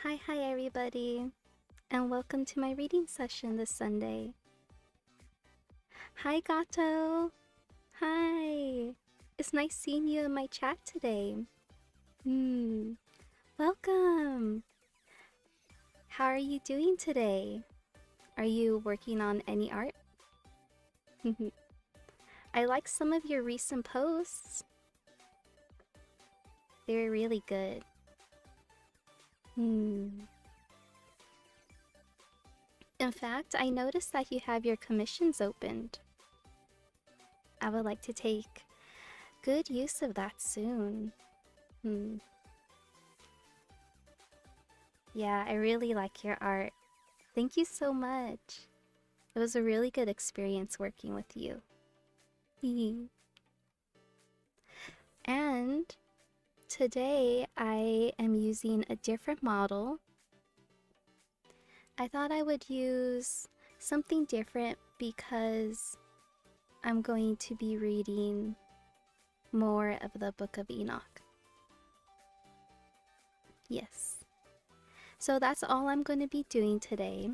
Hi everybody, and welcome to my reading session this Sunday. Hi Gato! Hi! It's nice seeing you in my chat today. Welcome! How are you doing today? Are you working on any art? I like some of your recent posts. They're really good. In fact, I noticed that you have your commissions opened. I would like to take good use of that soon. Yeah, I really like your art. Thank you so much. It was a really good experience working with you. And today I am using a different model. I thought I would use something different because I'm going to be reading more of the Book of Enoch. Yes. So that's all I'm going to be doing today.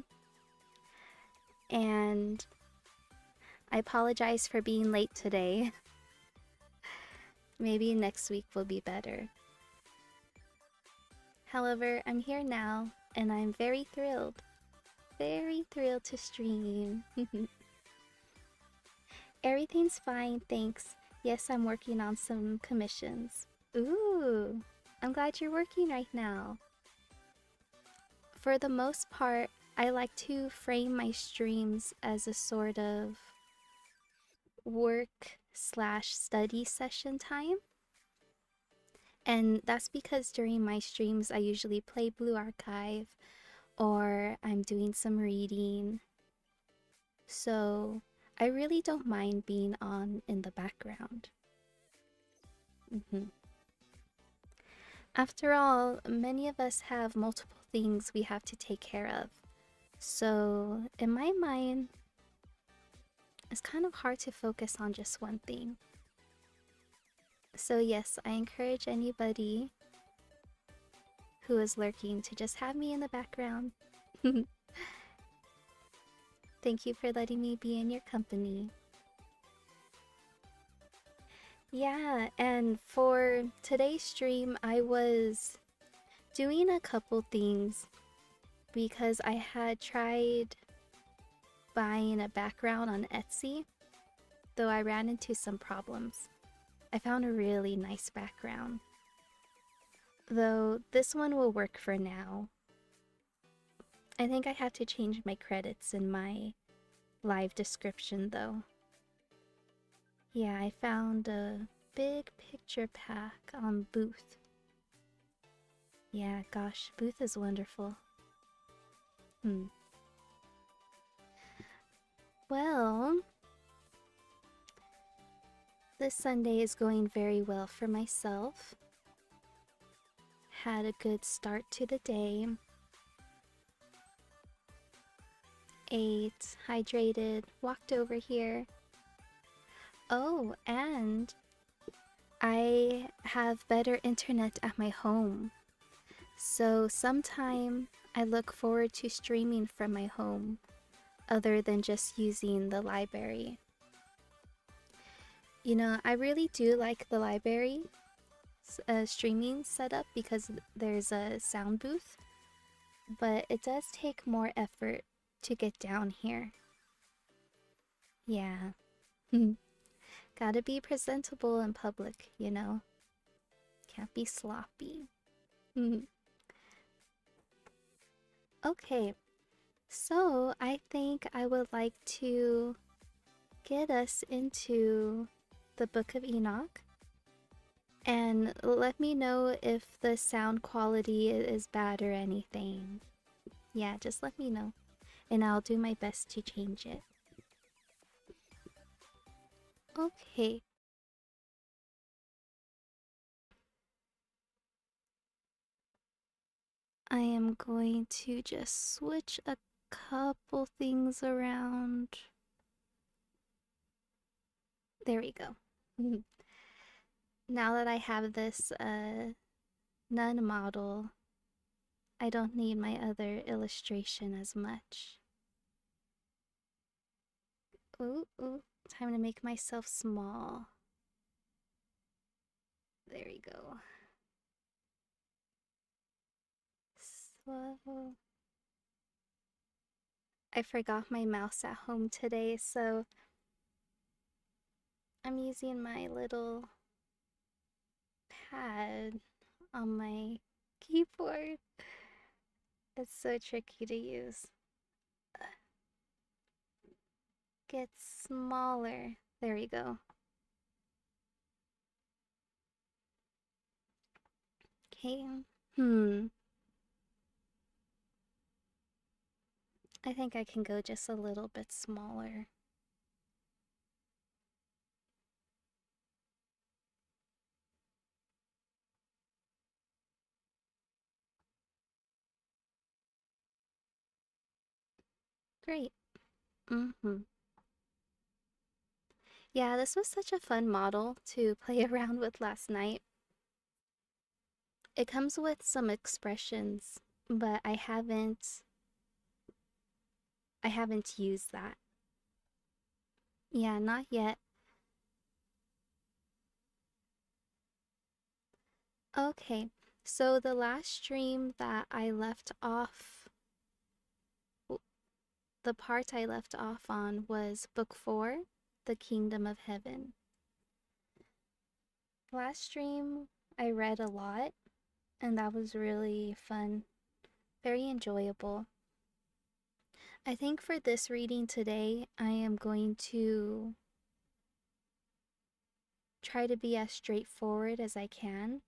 And I apologize for being late today. Maybe next week will be better. However, I'm here now, and I'm very thrilled. Very thrilled to stream. Everything's fine, thanks. Yes, I'm working on some commissions. Ooh, I'm glad you're working right now. For the most part, I like to frame my streams as a sort of work/study session time. And that's because during my streams I usually play Blue Archive or I'm doing some reading. So I really don't mind being on in the background. After all, many of us have multiple things we have to take care of. So in my mind, it's kind of hard to focus on just one thing. So yes, I encourage anybody who is lurking to just have me in the background. Thank you for letting me be in your company. Yeah, and for today's stream, I was doing a couple things because I had tried buying a background on Etsy, though I ran into some problems. I found a really nice background, though this one will work for now. I think I have to change my credits in my live description though. Yeah, I found a big picture pack on Booth. Yeah, gosh, Booth is wonderful. Well, this Sunday is going very well for myself. Had a good start to the day. Ate, hydrated, walked over here. Oh, and I have better internet at my home. So sometime I look forward to streaming from my home, other than just using the library. You know, I really do like the library streaming setup because there's a sound booth, but it does take more effort to get down here. Yeah. Gotta be presentable in public, you know? Can't be sloppy. Okay, so I think I would like to get us into the Book of Enoch. And let me know if the sound quality is bad or anything. Yeah, just let me know. And I'll do my best to change it. Okay. I am going to just switch a couple things around. There we go. Now that I have this nun model, I don't need my other illustration as much. Ooh, time to make myself small. There we go. So, I forgot my mouse at home today, so I'm using my little pad on my keyboard. It's so tricky to use. Get smaller. There we go. Okay. I think I can go just a little bit smaller. Great. Yeah, this was such a fun model to play around with last night. It comes with some expressions, but I haven't used that. Yeah, not yet. Okay, so the last stream that I left off, the part I left off on was Book 4, The Kingdom of Heaven. Last stream, I read a lot, and that was really fun, very enjoyable. I think for this reading today, I am going to try to be as straightforward as I can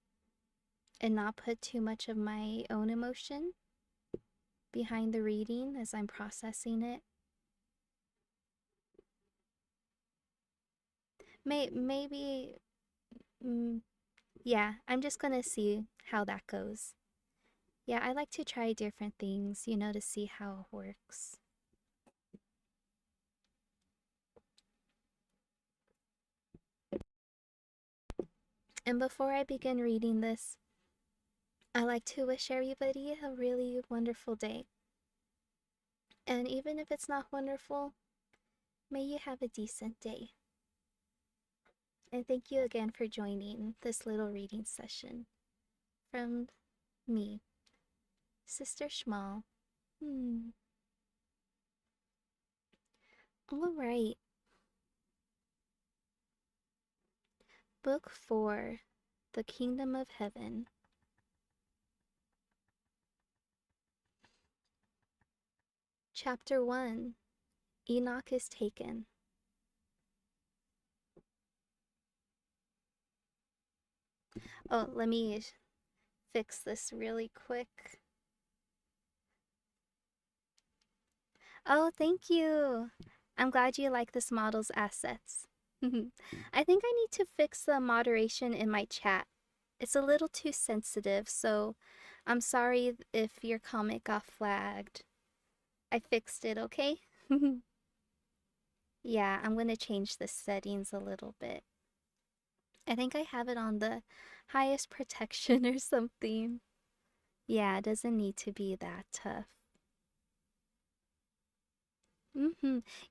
and not put too much of my own emotion behind the reading as I'm processing it. Maybe, yeah, I'm just gonna see how that goes. Yeah, I like to try different things, you know, to see how it works. And before I begin reading this, I like to wish everybody a really wonderful day. And even if it's not wonderful, may you have a decent day. And thank you again for joining this little reading session from me, Sister Schmal. All right. Book 4, The Kingdom of Heaven. Chapter 1, Enoch is taken. Oh, let me fix this really quick. Oh, thank you. I'm glad you like this model's assets. I think I need to fix the moderation in my chat. It's a little too sensitive, so I'm sorry if your comment got flagged. I fixed it, okay? Yeah, I'm gonna change the settings a little bit. I think I have it on the highest protection or something. Yeah, it doesn't need to be that tough.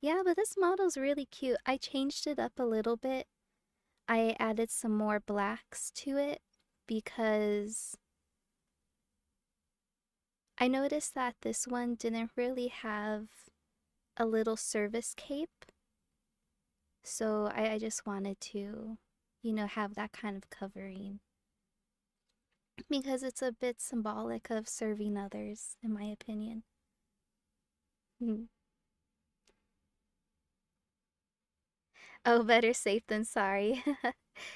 Yeah, but this model's really cute. I changed it up a little bit. I added some more blacks to it because I noticed that this one didn't really have a little service cape. So I just wanted to, you know, have that kind of covering. Because it's a bit symbolic of serving others, in my opinion. Oh, better safe than sorry.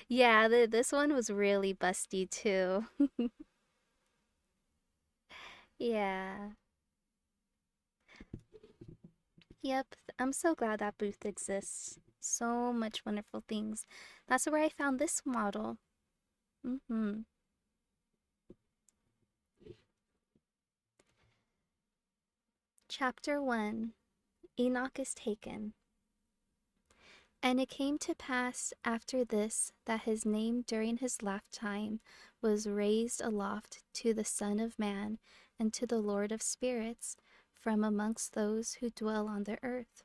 Yeah, this one was really busty too. Yeah. Yep, I'm so glad that booth exists. So much wonderful things. That's where I found this model. Chapter 1, Enoch is taken. And it came to pass after this that his name during his lifetime was raised aloft to the Son of Man, and to the Lord of spirits from amongst those who dwell on the earth.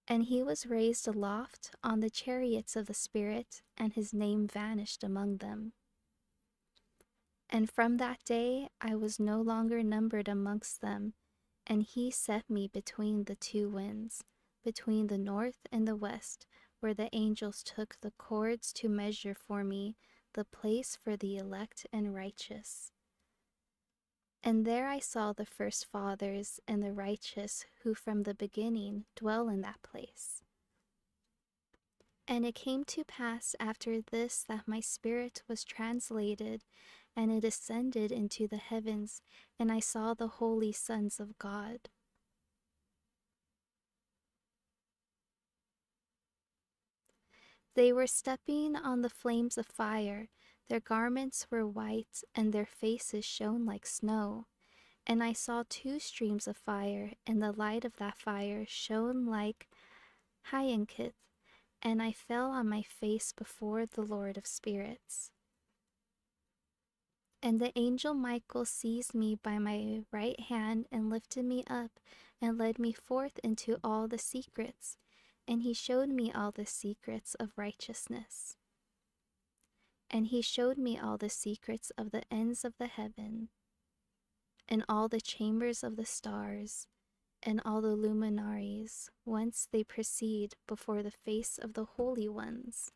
And he was raised aloft on the chariots of the Spirit, and his name vanished among them. And from that day I was no longer numbered amongst them, and he set me between the two winds, between the north and the west, where the angels took the cords to measure for me the place for the elect and righteous. And there I saw the first fathers and the righteous who from the beginning dwell in that place. And it came to pass after this that my spirit was translated, and it ascended into the heavens, and I saw the holy sons of God. They were stepping on the flames of fire. Their garments were white, and their faces shone like snow. And I saw two streams of fire, and the light of that fire shone like ᶖᵃᵍᵉ, and I fell on my face before the Lord of spirits. And the angel Michael seized me by my right hand and lifted me up and led me forth into all the secrets, and he showed me all the secrets of righteousness. And he showed me all the secrets of the ends of the heaven, and all the chambers of the stars, and all the luminaries, whence they proceed before the face of the holy ones.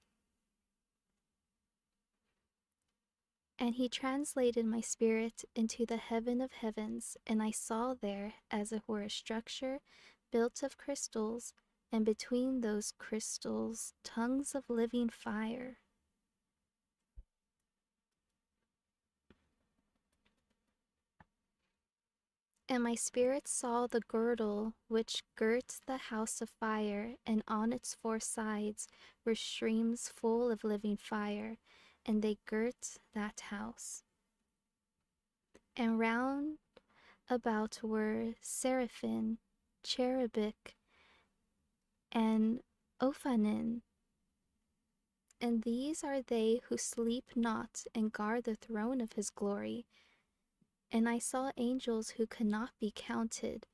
And he translated my spirit into the heaven of heavens, and I saw there, as it were, a structure built of crystals, and between those crystals tongues of living fire. And my spirit saw the girdle which girt the house of fire, and on its four sides were streams full of living fire, and they girt that house. And round about were seraphim, cherubic, and ophanim. And these are they who sleep not and guard the throne of his glory. And I saw angels who could not be counted,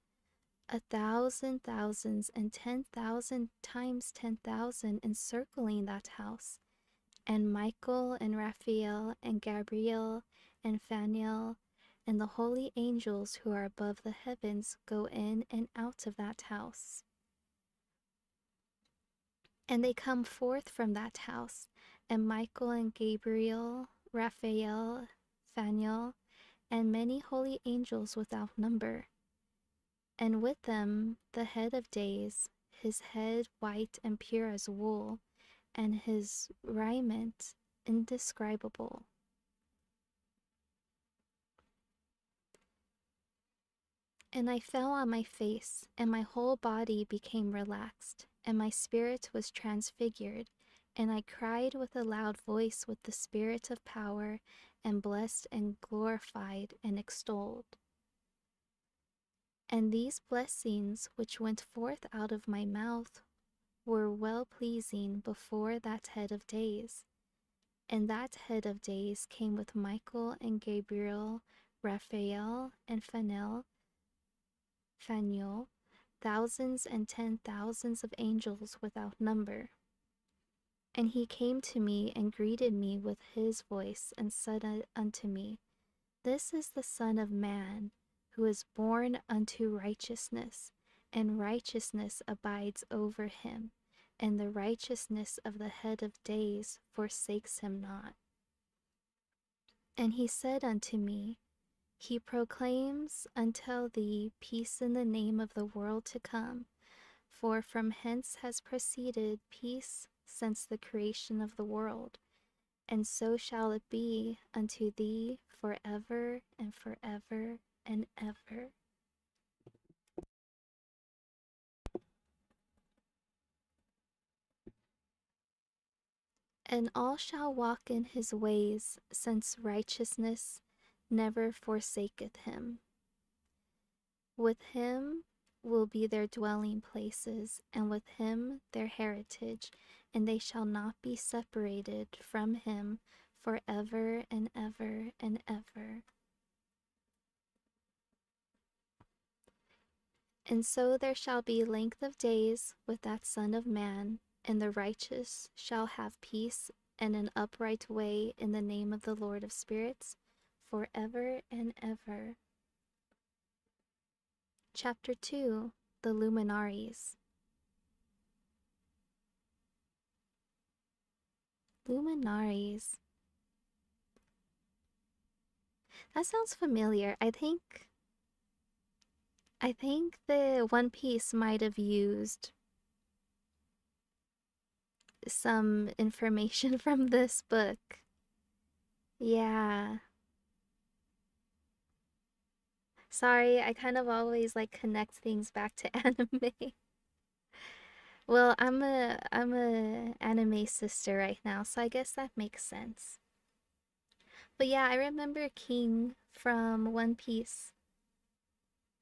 1,000 thousands and 10,000 times 10,000, encircling that house. And Michael and Raphael and Gabriel and Phanuel and the holy angels who are above the heavens go in and out of that house. And they come forth from that house, and Michael and Gabriel, Raphael, Phanuel, and many holy angels without number. And with them the head of days, his head white and pure as wool, and his raiment indescribable. And I fell on my face, and my whole body became relaxed, and my spirit was transfigured, and I cried with a loud voice with the spirit of power, and blessed and glorified and extolled. And these blessings which went forth out of my mouth were well-pleasing before that head of days. And that head of days came with Michael and Gabriel, Raphael and Phanuel, thousands and 10,000s of angels without number. And he came to me and greeted me with his voice and said unto me, This is the Son of Man, who is born unto righteousness, and righteousness abides over him, and the righteousness of the head of days forsakes him not. And he said unto me, He proclaims until thee peace in the name of the world to come, for from hence has proceeded peace since the creation of the world, and so shall it be unto thee forever and forever and ever. And all shall walk in his ways, since righteousness never forsaketh him. With him will be their dwelling places, and with him their heritage, and they shall not be separated from him forever and ever and ever. And so there shall be length of days with that Son of Man, and the righteous shall have peace and an upright way in the name of the Lord of spirits, forever and ever. Chapter 2. The Luminaries. Luminaries. That sounds familiar. I think the One Piece might have used some information from this book. Yeah. Sorry, I kind of always like connect things back to anime. Well, I'm a anime sister right now, so I guess that makes sense. But yeah, I remember King from One Piece.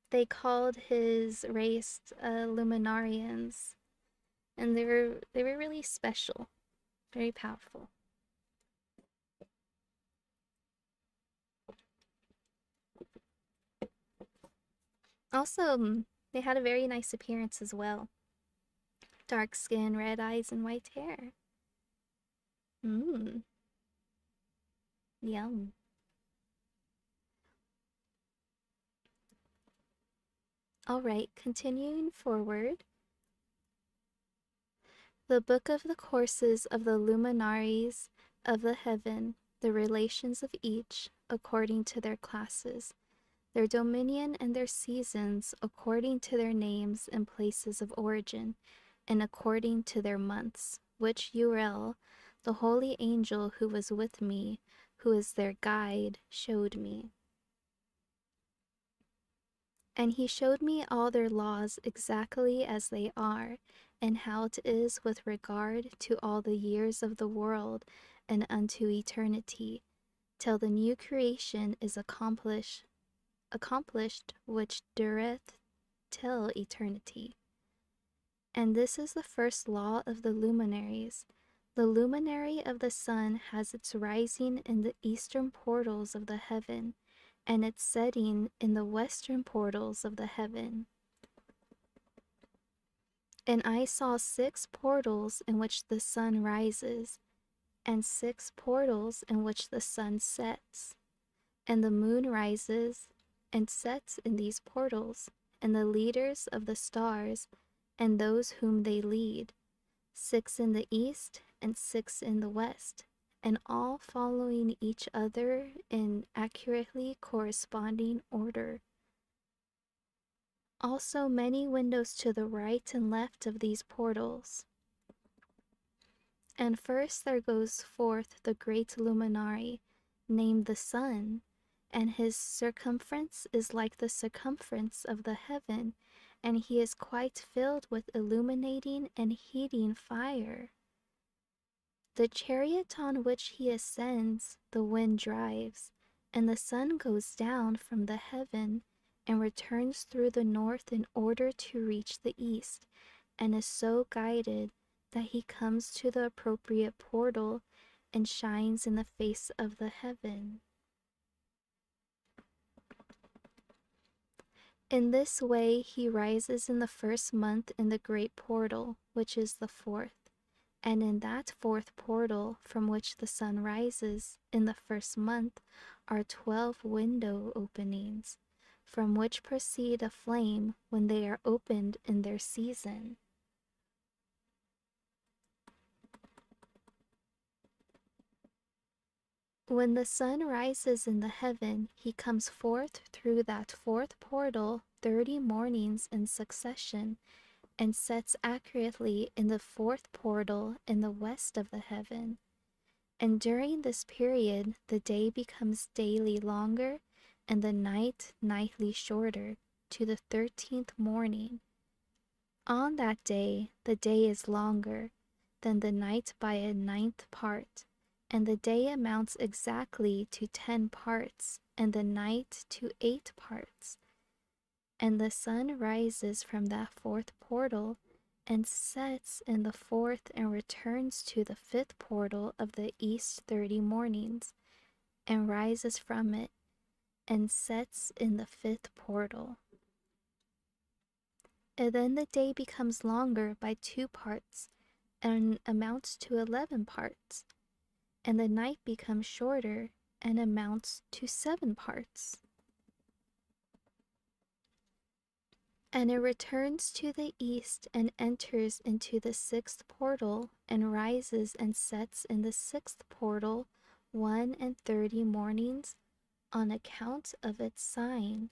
They called his race Luminarians, and they were really special, very powerful. Also, they had a very nice appearance as well. Dark skin, red eyes, and white hair. Mmm. Yum. Alright, continuing forward. The book of the courses of the luminaries of the heaven, the relations of each, according to their classes, their dominion and their seasons, according to their names and places of origin, and according to their months, which Uriel, the holy angel who was with me, who is their guide, showed me. And he showed me all their laws exactly as they are, and how it is with regard to all the years of the world and unto eternity, till the new creation is accomplished which dureth till eternity. And this is the first law of the luminaries. The luminary of the sun has its rising in the eastern portals of the heaven, and its setting in the western portals of the heaven. And I saw 6 portals in which the sun rises, and 6 portals in which the sun sets. And the moon rises and sets in these portals, and the leaders of the stars, and those whom they lead, 6 in the east and 6 in the west, and all following each other in accurately corresponding order. Also many windows to the right and left of these portals. And first there goes forth the great luminary, named the sun, and his circumference is like the circumference of the heaven, and he is quite filled with illuminating and heating fire. The chariot on which he ascends, the wind drives, and the sun goes down from the heaven and returns through the north in order to reach the east, and is so guided that he comes to the appropriate portal and shines in the face of the heaven. In this way he rises in the first month in the great portal, which is the 4th. And in that 4th portal from which the sun rises in the first month are 12 window openings, from which proceed a flame when they are opened in their season. When the sun rises in the heaven, he comes forth through that 4th portal 30 mornings in succession, and sets accurately in the 4th portal in the west of the heaven. And during this period the day becomes daily longer, and the night nightly shorter, to the 13th morning. On that day the day is longer than the night by a 9th part, and the day amounts exactly to 10 parts, and the night to 8 parts. And the sun rises from that 4th portal, and sets in the 4th, and returns to the 5th portal of the east 30 mornings, and rises from it, and sets in the 5th portal. And then the day becomes longer by 2 parts, and amounts to 11 parts. And the night becomes shorter, and amounts to 7 parts. And it returns to the east and enters into the 6th portal, and rises and sets in the 6th portal 1:30 mornings on account of its sign.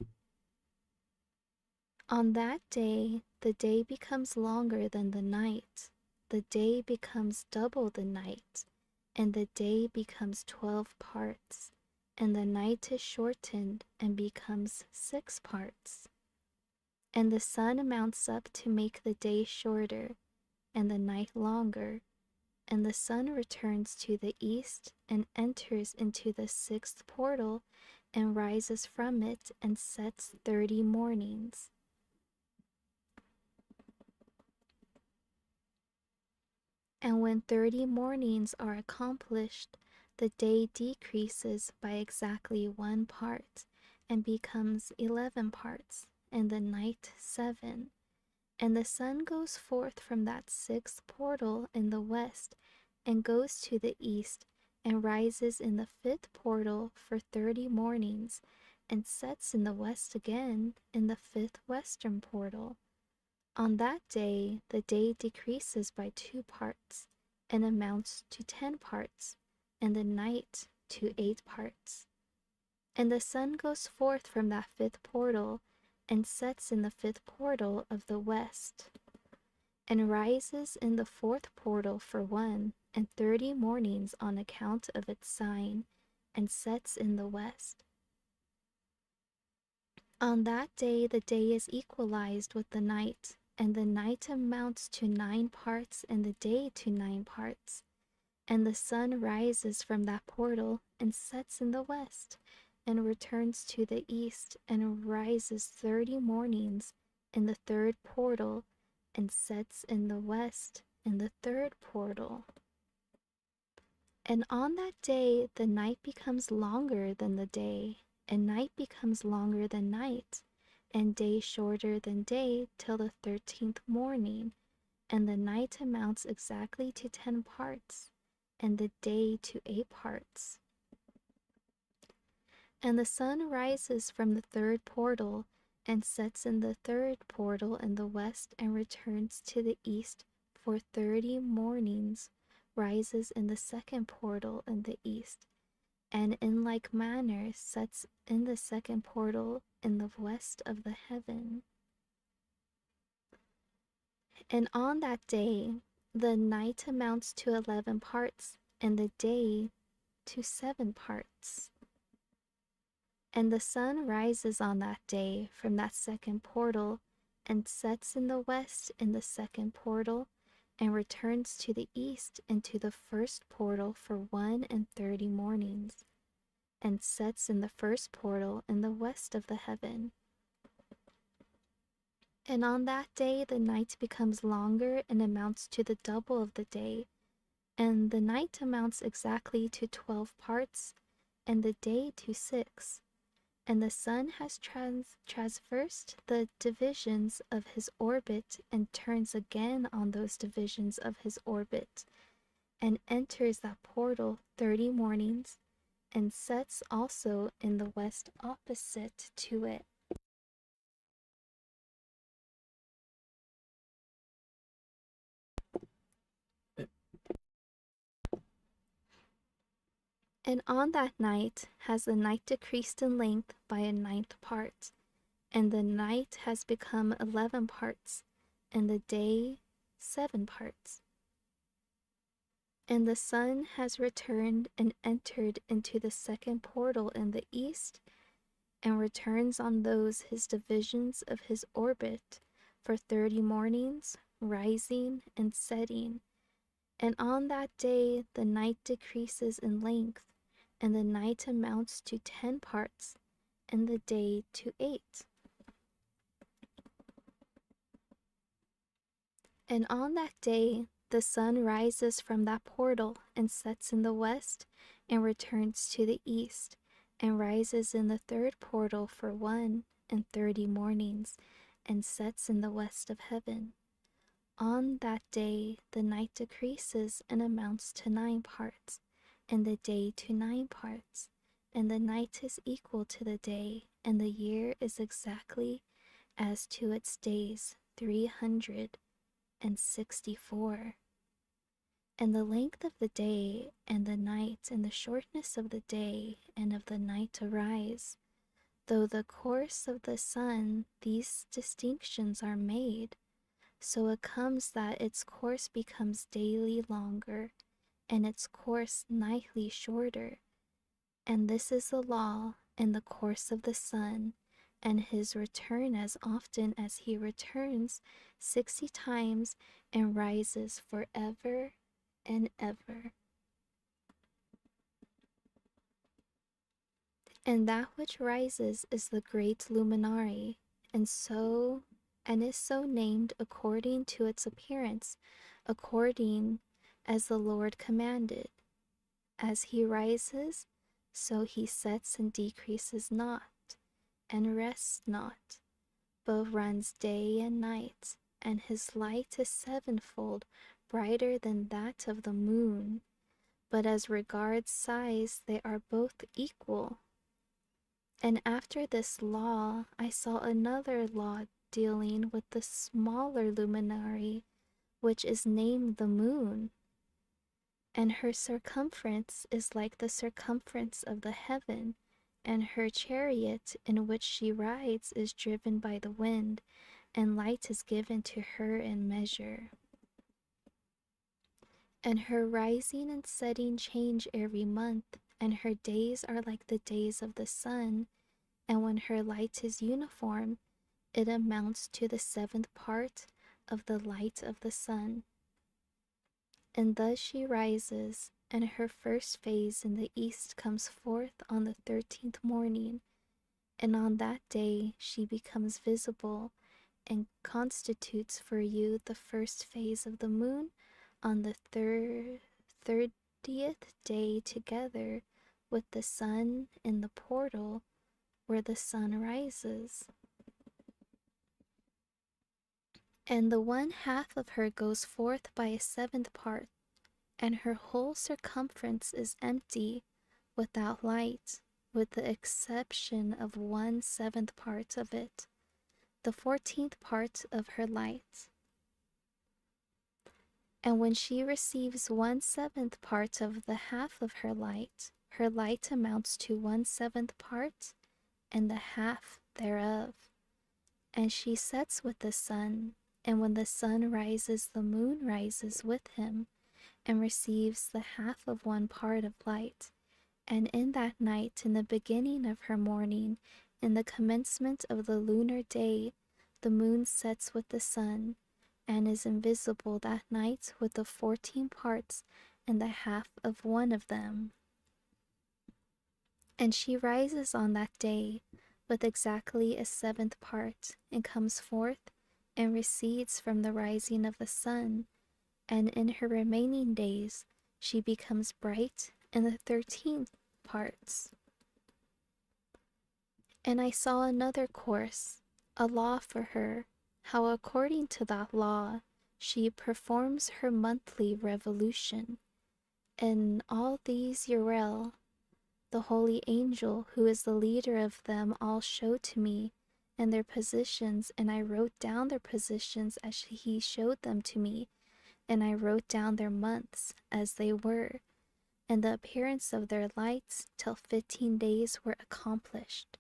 On that day, the day becomes longer than the night. The day becomes double the night, and the day becomes 12 parts, and the night is shortened and becomes 6 parts. And the sun mounts up to make the day shorter, and the night longer, and the sun returns to the east and enters into the 6th portal, and rises from it and sets 30 mornings. And when 30 mornings are accomplished, the day decreases by exactly 1 part, and becomes 11 parts, and the night 7. And the sun goes forth from that 6th portal in the west, and goes to the east, and rises in the 5th portal for 30 mornings, and sets in the west again in the 5th western portal. On that day, the day decreases by 2 parts, and amounts to 10 parts, and the night to 8 parts. And the sun goes forth from that 5th portal, and sets in the 5th portal of the west, and rises in the 4th portal for 1:30 mornings on account of its sign, and sets in the west. On that day the day is equalized with the night, and the night amounts to 9 parts, and the day to 9 parts. And the sun rises from that portal, and sets in the west, and returns to the east, and rises 30 mornings in the 3rd portal, and sets in the west in the 3rd portal. And on that day the night becomes longer than the day, and night becomes longer than night, and day shorter than day till the 13th morning, and the night amounts exactly to 10 parts, and the day to 8 parts. And the sun rises from the 3rd portal, and sets in the 3rd portal in the west, and returns to the east for 30 mornings, rises in the 2nd portal in the east, and in like manner sets in the 2nd portal in the west of the heaven. And on that day the night amounts to 11 parts, and the day to 7 parts. And the sun rises on that day from that 2nd portal, and sets in the west in the 2nd portal, and returns to the east into the 1st portal for 1:30 mornings, and sets in the 1st portal in the west of the heaven. And on that day the night becomes longer, and amounts to the double of the day, and the night amounts exactly to 12 parts, and the day to 6. And the sun has traversed the divisions of his orbit, and turns again on those divisions of his orbit, and enters that portal 30 mornings, and sets also in the west opposite to it. And on that night has the night decreased in length by a 9th part, and the night has become 11 parts, and the day 7 parts. And the sun has returned and entered into the 2nd portal in the east, and returns on those his divisions of his orbit for 30 mornings, rising and setting. And on that day the night decreases in length, and the night amounts to 10 parts, and the day to 8. And on that day the sun rises from that portal, and sets in the west, and returns to the east, and rises in the 3rd portal for 1:30 mornings, and sets in the west of heaven. On that day the night decreases and amounts to 9 parts, and the day to 9 parts, and the night is equal to the day, and the year is exactly as to its days 364. And the length of the day and the night and the shortness of the day and of the night arise, though the course of the sun these distinctions are made. So it comes that its course becomes daily longer, and its course nightly shorter. And this is the law and the course of the sun, and his return as often as he returns 60 times and rises forever and ever. And that which rises is the great luminary, and is so named according to its appearance, according as the Lord commanded. As he rises, so he sets and decreases not, and rests not, but runs day and night, and his light is 7-fold brighter than that of the moon. But as regards size, they are both equal. And after this law, I saw another law dealing with the smaller luminary, which is named the moon. And her circumference is like the circumference of the heaven, and her chariot in which she rides is driven by the wind, and light is given to her in measure. And her rising and setting change every month, and her days are like the days of the sun, and when her light is uniform, it amounts to the 7th part of the light of the sun. And thus she rises, and her first phase in the east comes forth on the 13th morning, and on that day she becomes visible, and constitutes for you the first phase of the moon on the 30th day, together with the sun in the portal where the sun rises. And the 1/2 of her goes forth by a 7th part, and her whole circumference is empty, without light, with the exception of 1/7 part of it, the 14th part of her light. And when she receives 1/7 part of the half of her light amounts to 1/7 part, and the half thereof. And she sets with the sun, and when the sun rises, the moon rises with him, and receives the half of 1 part of light. And in that night, in the beginning of her morning, in the commencement of the lunar day, the moon sets with the sun, and is invisible that night with the 14 parts and the half of 1 of them. And she rises on that day with exactly a 7th part, and comes forth and recedes from the rising of the sun, and in her remaining days she becomes bright in the 13th parts. And I saw another course, a law for her, how according to that law she performs her monthly revolution. And all these Uriel, the holy angel who is the leader of them all, showed to me and their positions, and I wrote down their positions as he showed them to me, and I wrote down their months as they were, and the appearance of their lights till 15 days were accomplished.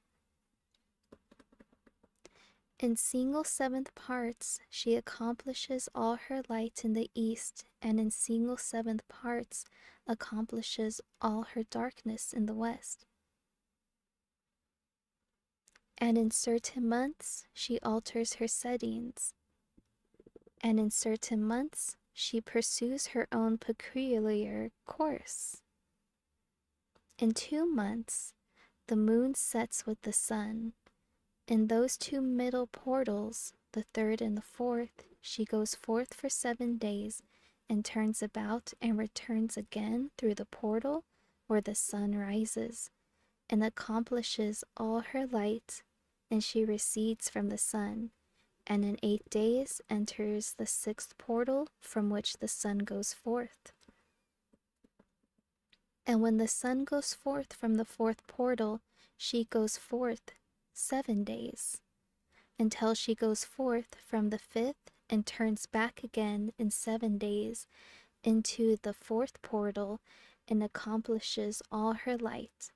In single 7th parts she accomplishes all her light in the east, and in single 7th parts accomplishes all her darkness in the west. And in certain months she alters her settings, and in certain months she pursues her own peculiar course. In 2 months the moon sets with the sun. In those 2 middle portals, the 3rd and the 4th, she goes forth for 7 days, and turns about and returns again through the portal where the sun rises, and accomplishes all her light, and she recedes from the sun, and in 8 days enters the 6th portal from which the sun goes forth. And when the sun goes forth from the 4th portal, she goes forth 7 days, until she goes forth from the 5th and turns back again in 7 days into the 4th portal and accomplishes all her light.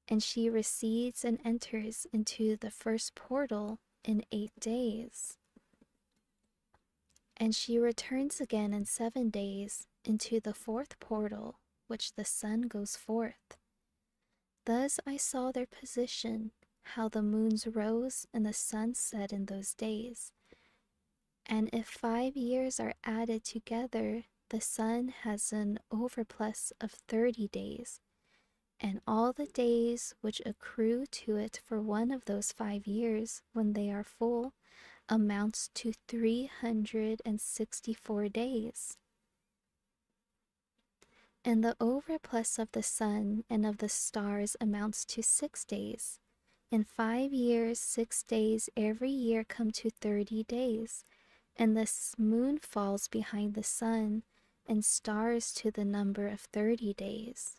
And she recedes and enters into the 1st portal in 8 days. And she returns again in 7 days into the 4th portal, which the sun goes forth. Thus I saw their position, how the moons rose and the sun set in those days. And if 5 years are added together, the sun has an overplus of 30 days, and all the days which accrue to it for one of those 5 years, when they are full, amounts to 364 days. And the overplus of the sun and of the stars amounts to 6 days. In 5 years, 6 days every year come to 30 days, and the moon falls behind the sun, and stars to the number of 30 days.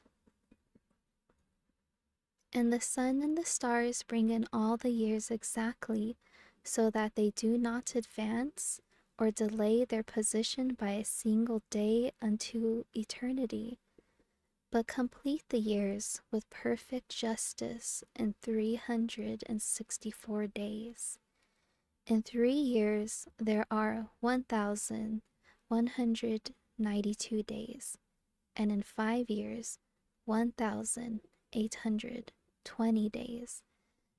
And the sun and the stars bring in all the years exactly, so that they do not advance or delay their position by a single day unto eternity, but complete the years with perfect justice in 364 days. In 3 years there are 1,192 days, and in 5 years 1,820 days,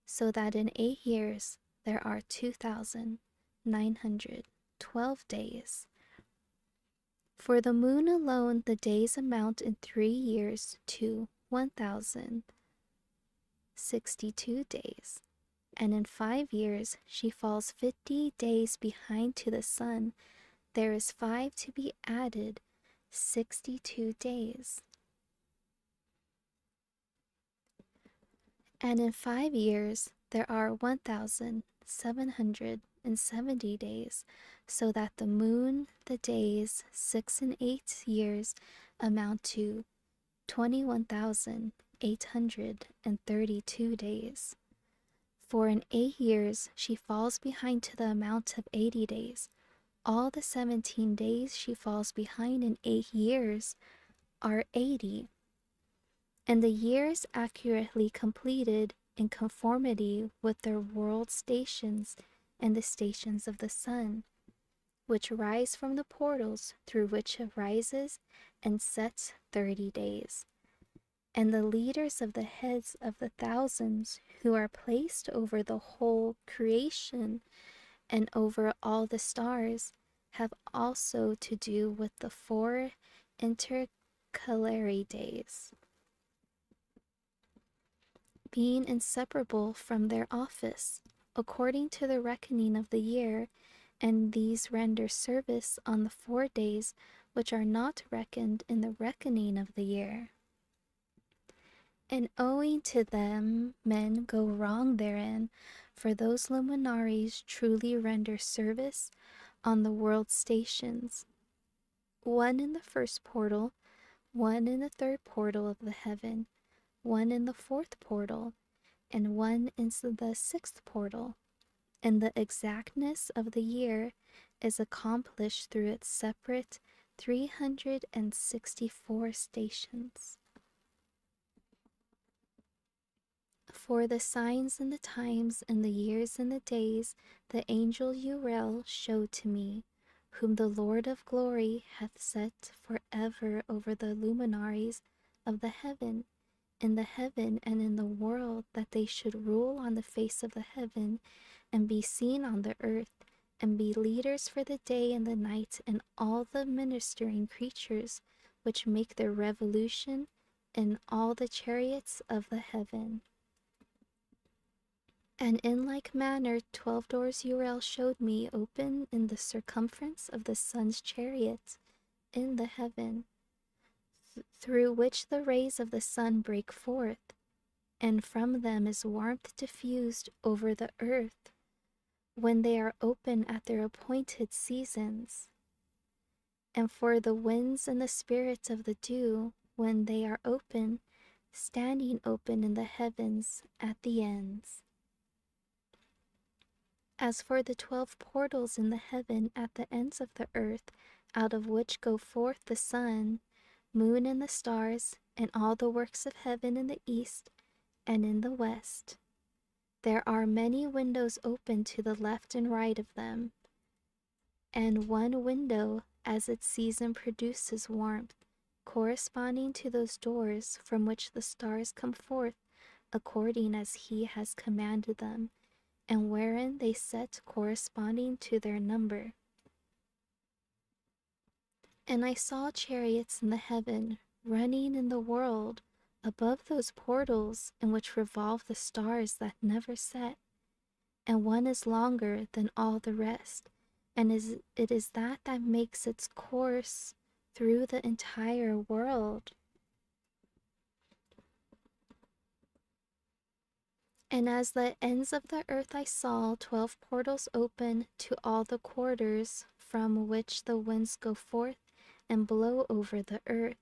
so that in 8 years there are 2,912 days. For the moon alone the days amount in 3 years to 1,062 days, and in 5 years she falls 50 days behind to the sun. There is 5 to be added, 62 days. And in 5 years there are 1,770 days, so that the moon, the days, 6 and 8 years amount to 21,832 days. For in 8 years she falls behind to the amount of 80 days. All the 17 days she falls behind in 8 years are 80. And the years accurately completed in conformity with their world stations and the stations of the sun, which rise from the portals through which it rises and sets 30 days. And the leaders of the heads of the thousands who are placed over the whole creation and over all the stars have also to do with the 4 intercalary days, being inseparable from their office, according to the reckoning of the year, and these render service on the 4 days which are not reckoned in the reckoning of the year. And owing to them men go wrong therein, for those luminaries truly render service on the world stations, one in the 1st portal, one in the 3rd portal of the heaven, one in the 4th portal, and one in the 6th portal, and the exactness of the year is accomplished through its separate 364 stations. For the signs and the times and the years and the days the angel Uriel showed to me, whom the Lord of glory hath set forever over the luminaries of the heaven, in the heaven and in the world, that they should rule on the face of the heaven, and be seen on the earth, and be leaders for the day and the night, and all the ministering creatures which make their revolution in all the chariots of the heaven. And in like manner 12 doors Uriel showed me open in the circumference of the sun's chariot in the heaven, through which the rays of the sun break forth, and from them is warmth diffused over the earth. when they are open at their appointed seasons, and for the winds and the spirits of the dew, when they are open, standing open in the heavens at the ends. As for the 12 portals in the heaven at the ends of the earth, out of which go forth the sun, moon, and the stars, and all the works of heaven in the east and in the west, there are many windows open to the left and right of them, and one window as its season produces warmth, corresponding to those doors from which the stars come forth, according as he has commanded them, and wherein they set corresponding to their number. And I saw chariots in the heaven, running in the world, above those portals in which revolve the stars that never set, and one is longer than all the rest, and it is that makes its course through the entire world. And as the ends of the earth I saw 12 portals open to all the quarters from which the winds go forth and blow over the earth.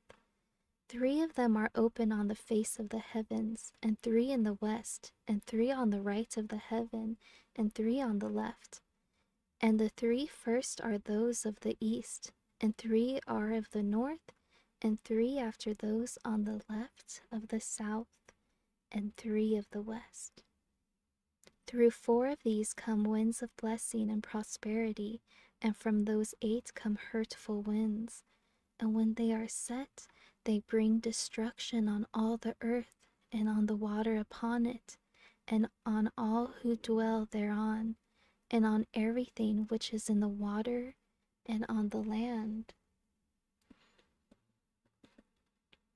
3 of them are open on the face of the heavens, and 3 in the west, and 3 on the right of the heaven, and 3 on the left. And the 3 first are those of the east, and 3 are of the north, and 3 after those on the left of the south, and 3 of the west. Through 4 of these come winds of blessing and prosperity, and from those 8 come hurtful winds. And when they are set, they bring destruction on all the earth, and on the water upon it, and on all who dwell thereon, and on everything which is in the water, and on the land.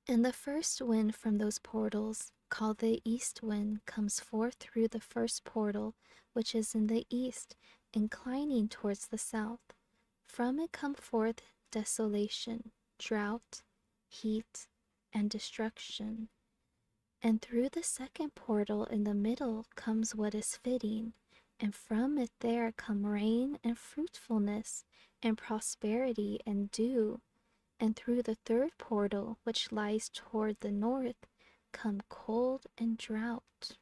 And the first wind from those portals, called the east wind, comes forth through the first portal, which is in the east, inclining towards the south. From it come forth desolation, drought, heat, and destruction. And through the second portal in the middle comes what is fitting, and from it there come rain and fruitfulness, and prosperity and dew. And through the third portal, which lies toward the north, come cold and drought.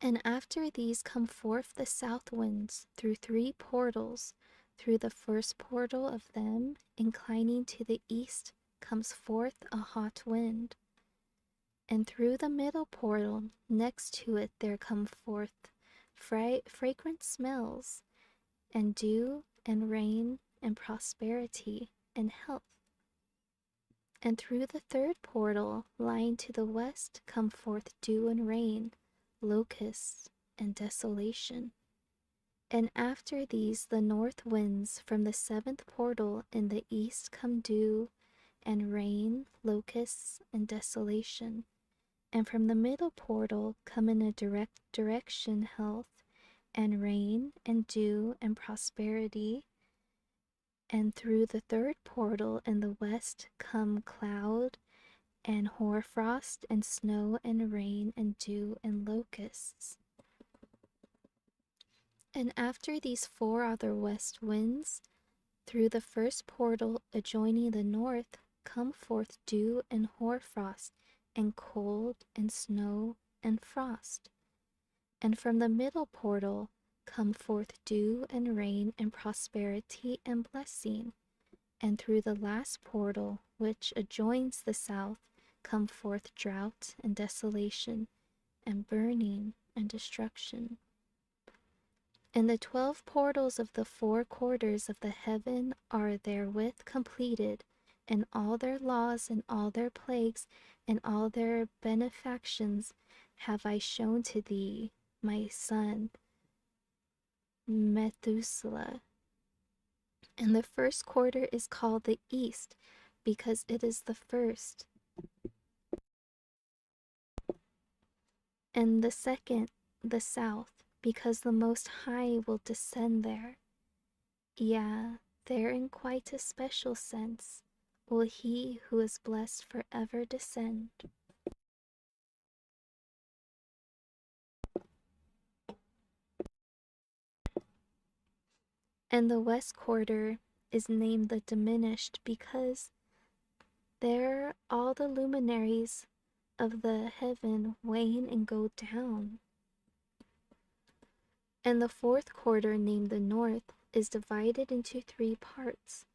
And after these come forth the south winds through 3 portals. Through the first portal of them, inclining to the east, comes forth a hot wind. And through the middle portal, next to it there come forth fragrant smells, and dew, and rain, and prosperity, and health. And through the third portal, lying to the west, come forth dew and rain, locusts, and desolation. And after these the north winds from the 7th portal in the east come dew, and rain, locusts, and desolation. And from the middle portal come in a direct direction health, and rain, and dew, and prosperity. And through the third portal in the west come cloud, and hoarfrost, and snow, and rain, and dew, and locusts. And after these 4 are the west winds. Through the first portal adjoining the north come forth dew, and hoarfrost, and cold, and snow, and frost. And from the middle portal come forth dew, and rain, and prosperity, and blessing. And through the last portal, which adjoins the south, come forth drought, and desolation, and burning, and destruction. And the 12 portals of the 4 quarters of the heaven are therewith completed, and all their laws, and all their plagues, and all their benefactions have I shown to thee, my son Methuselah. And the first quarter is called the east, because it is the first, and the second the south, because the Most High will descend there. Yeah, there in quite a special sense will he who is blessed forever descend. And the west quarter is named the diminished, because there all the luminaries of the heaven wane and go down. And the fourth quarter, named the north, is divided into 3 parts.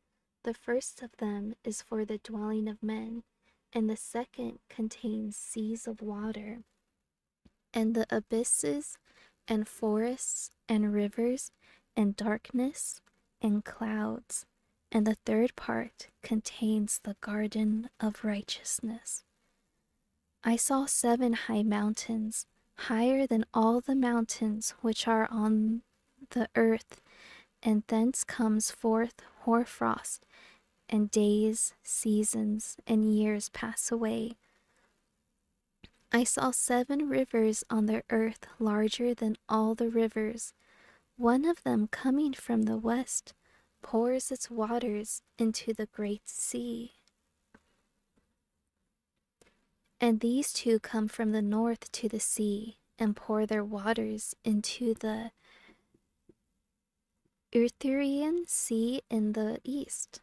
The first of them is for the dwelling of men, and the second contains seas of water, and the abysses, and forests, and rivers, and darkness, and clouds. And the third part contains the garden of righteousness. I saw 7 high mountains, higher than all the mountains which are on the earth, and thence comes forth hoarfrost, and days, seasons, and years pass away. I saw 7 rivers on the earth, larger than all the rivers. One of them, coming from the west, pours its waters into the great sea. And these 2 come from the north to the sea, and pour their waters into the ᵒᶫᵃᵍᵉ in the east.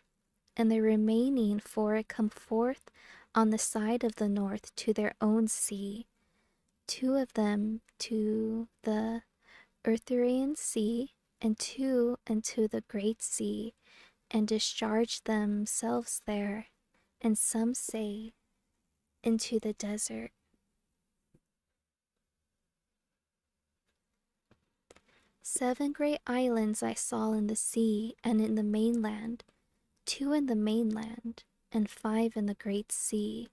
And the remaining 4 come forth on the side of the north to their own sea, 2 of them to the ᵒᵃᵃᵍ, and 2 unto the great sea, and discharge themselves there, and some say, into the desert. Seven great islands I saw in the sea and in the mainland, 2 in the mainland, and 5 in the great sea.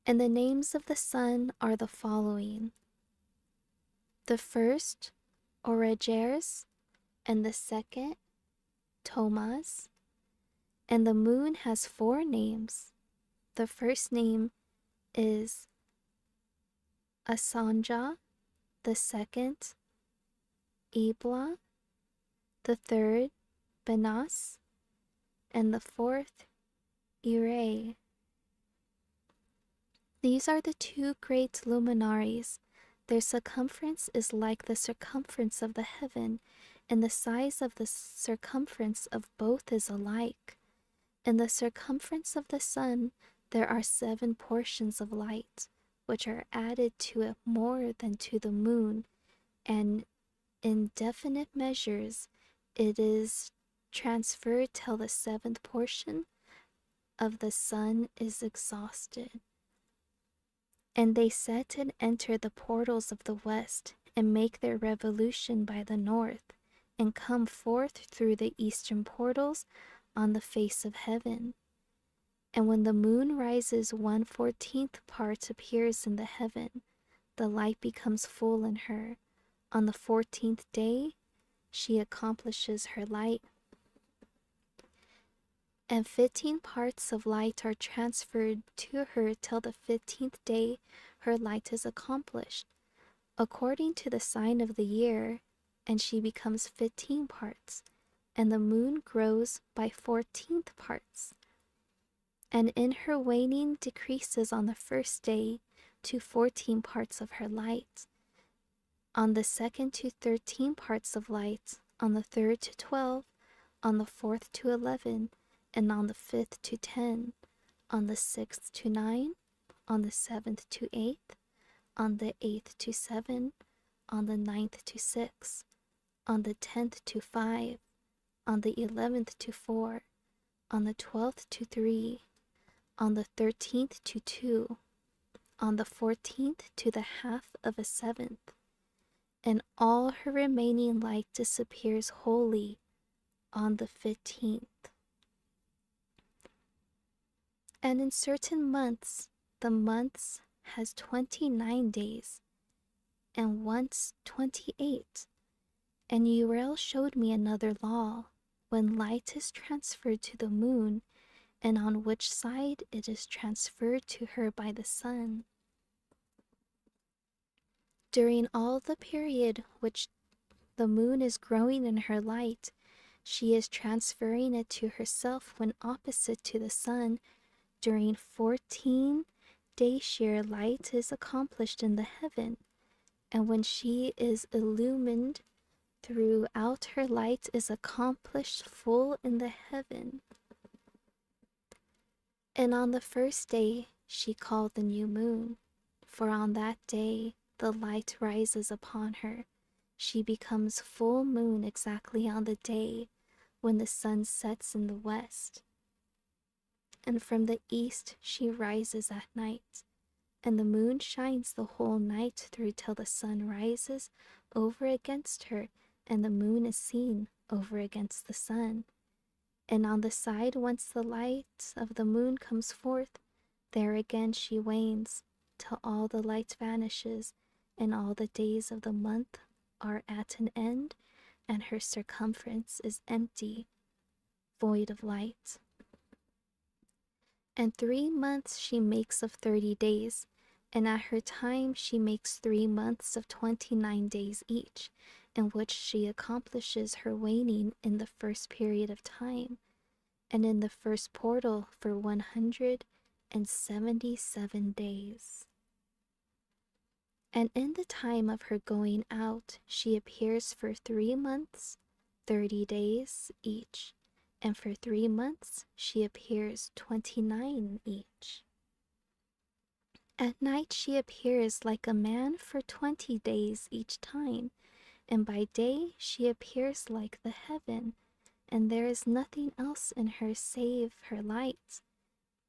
And the names of the sun are the following: the first, ᵒᶫᵃ, and the second, Thomas. And the moon has 4 names. The first name is Asanja, the second, Ibla, the third, Benas, and the fourth, Irae. These are the 2 great luminaries. Their circumference is like the circumference of the heaven, and the size of the circumference of both is alike. In the circumference of the sun there are 7 portions of light, which are added to it more than to the moon, and in definite measures it is transferred till the 7th portion of the sun is exhausted. And they set and enter the portals of the west, and make their revolution by the north, and come forth through the eastern portals on the face of heaven. And when the moon rises, 1/14 part appears in the heaven, the light becomes full in her. On the 14th day she accomplishes her light, and 15 parts of light are transferred to her till the 15th day her light is accomplished, according to the sign of the year, and she becomes 15 parts, and the moon grows by 14th parts. And in her waning decreases on the first day to 14 parts of her light, on the second to 13 parts of light, on the third to 12, on the fourth to 11, and on the 5th to 10, on the 6th to 9, on the 7th to 8, on the 8th to 7, on the 9th to 6, on the 10th to 5, on the 11th to 4, on the 12th to 3, on the 13th to 2, on the 14th to the half of a 7th, and all her remaining light disappears wholly on the 15th. And in certain months, the months has 29 days, and once 28. And Uriel showed me another law, when light is transferred to the moon, and on which side it is transferred to her by the sun. During all the period which the moon is growing in her light, she is transferring it to herself when opposite to the sun. During 14 days sheer light is accomplished in the heaven, and when she is illumined throughout her light is accomplished full in the heaven. And on the first day she called the new moon, for on that day the light rises upon her. She becomes full moon exactly on the day when the sun sets in the west. And from the east she rises at night, and the moon shines the whole night through till the sun rises over against her, and the moon is seen over against the sun. And on the side whence the light of the moon comes forth, there again she wanes, till all the light vanishes, and all the days of the month are at an end, and her circumference is empty, void of light. And 3 months she makes of 30 days, and at her time she makes 3 months of 29 days each, in which she accomplishes her waning in the first period of time, and in the first portal for 177 days. And in the time of her going out she appears for 3 months, 30 days each, and for 3 months she appears 29 each. At night she appears like a man for 20 days each time, and by day she appears like the heaven, and there is nothing else in her save her light.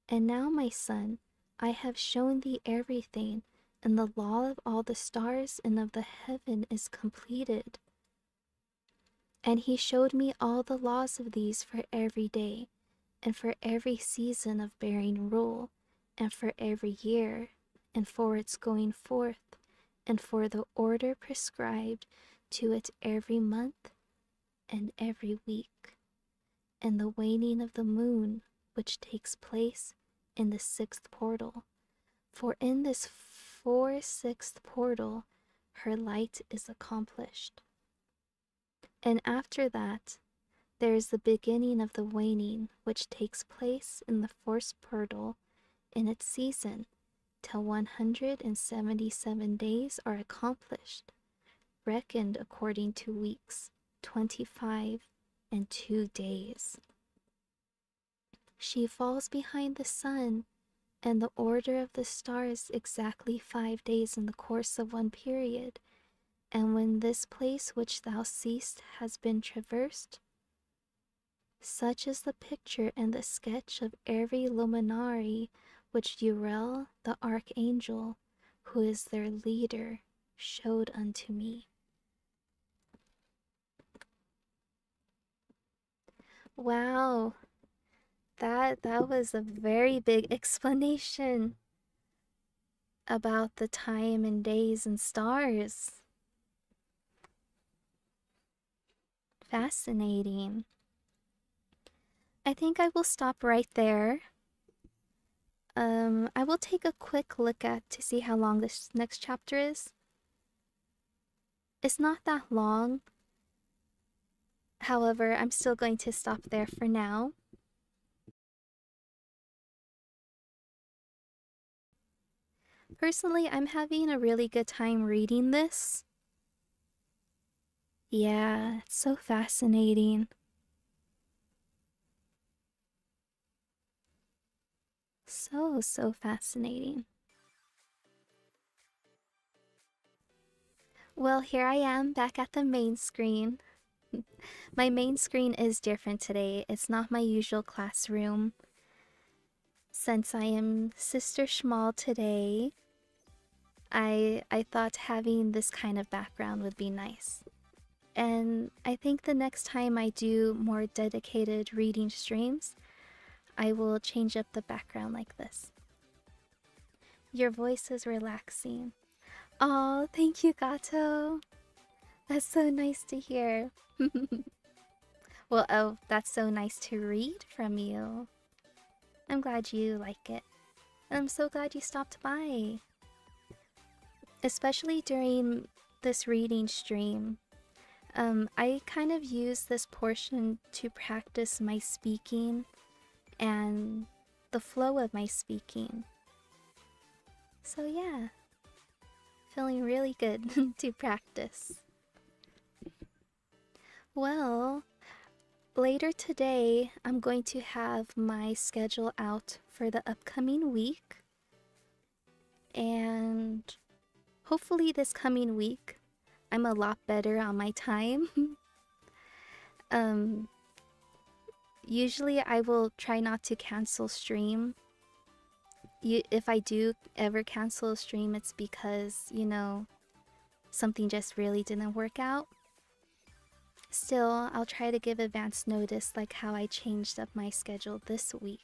And now, my son, I have shown thee everything, and the law of all the stars and of the heaven is completed. And he showed me all the laws of these for every day, and for every season of bearing rule, and for every year, and for its going forth, and for the order prescribed to it every month and every week, and the waning of the moon, which takes place in the 6th portal. For in this 4/6 portal her light is accomplished. And after that, there is the beginning of the waning, which takes place in the 1st portal in its season, till 177 days are accomplished, reckoned according to weeks, 25 and 2 days. She falls behind the sun and the order of the stars exactly 5 days in the course of one period. And when this place which thou seest has been traversed, such is the picture and the sketch of every luminary which Uriel the archangel, who is their leader, showed unto me. Wow, that was a very big explanation about the time and days and stars. Fascinating. I think I will stop right there. I will take a quick look to see how long this next chapter is. It's not that long. However, I'm still going to stop there for now. Personally, I'm having a really good time reading this. Yeah, it's so fascinating. So fascinating. Well, here I am back at the main screen. My main screen is different today. It's not my usual classroom. Since I am Sister Schmal today, I thought having this kind of background would be nice. And I think the next time I do more dedicated reading streams, I will change up the background like this. Your voice is relaxing. Oh, thank you, Gato. That's so nice to hear. Well, oh, that's so nice to read from you. I'm glad you like it. I'm so glad you stopped by. Especially during this reading stream. I kind of use this portion to practice my speaking and the flow of my speaking. So yeah, feeling really good to practice. Well, later today, I'm going to have my schedule out for the upcoming week. And hopefully this coming week, I'm a lot better on my time. Usually I will try not to cancel stream. If I do ever cancel a stream, it's because, you know, something just really didn't work out. Still, I'll try to give advance notice like how I changed up my schedule this week.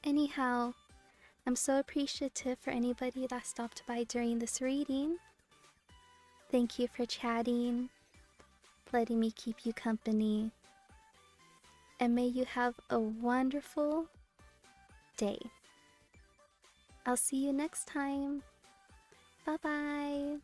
Anyhow, I'm so appreciative for anybody that stopped by during this reading. Thank you for chatting, letting me keep you company, and may you have a wonderful day. I'll see you next time. Bye-bye.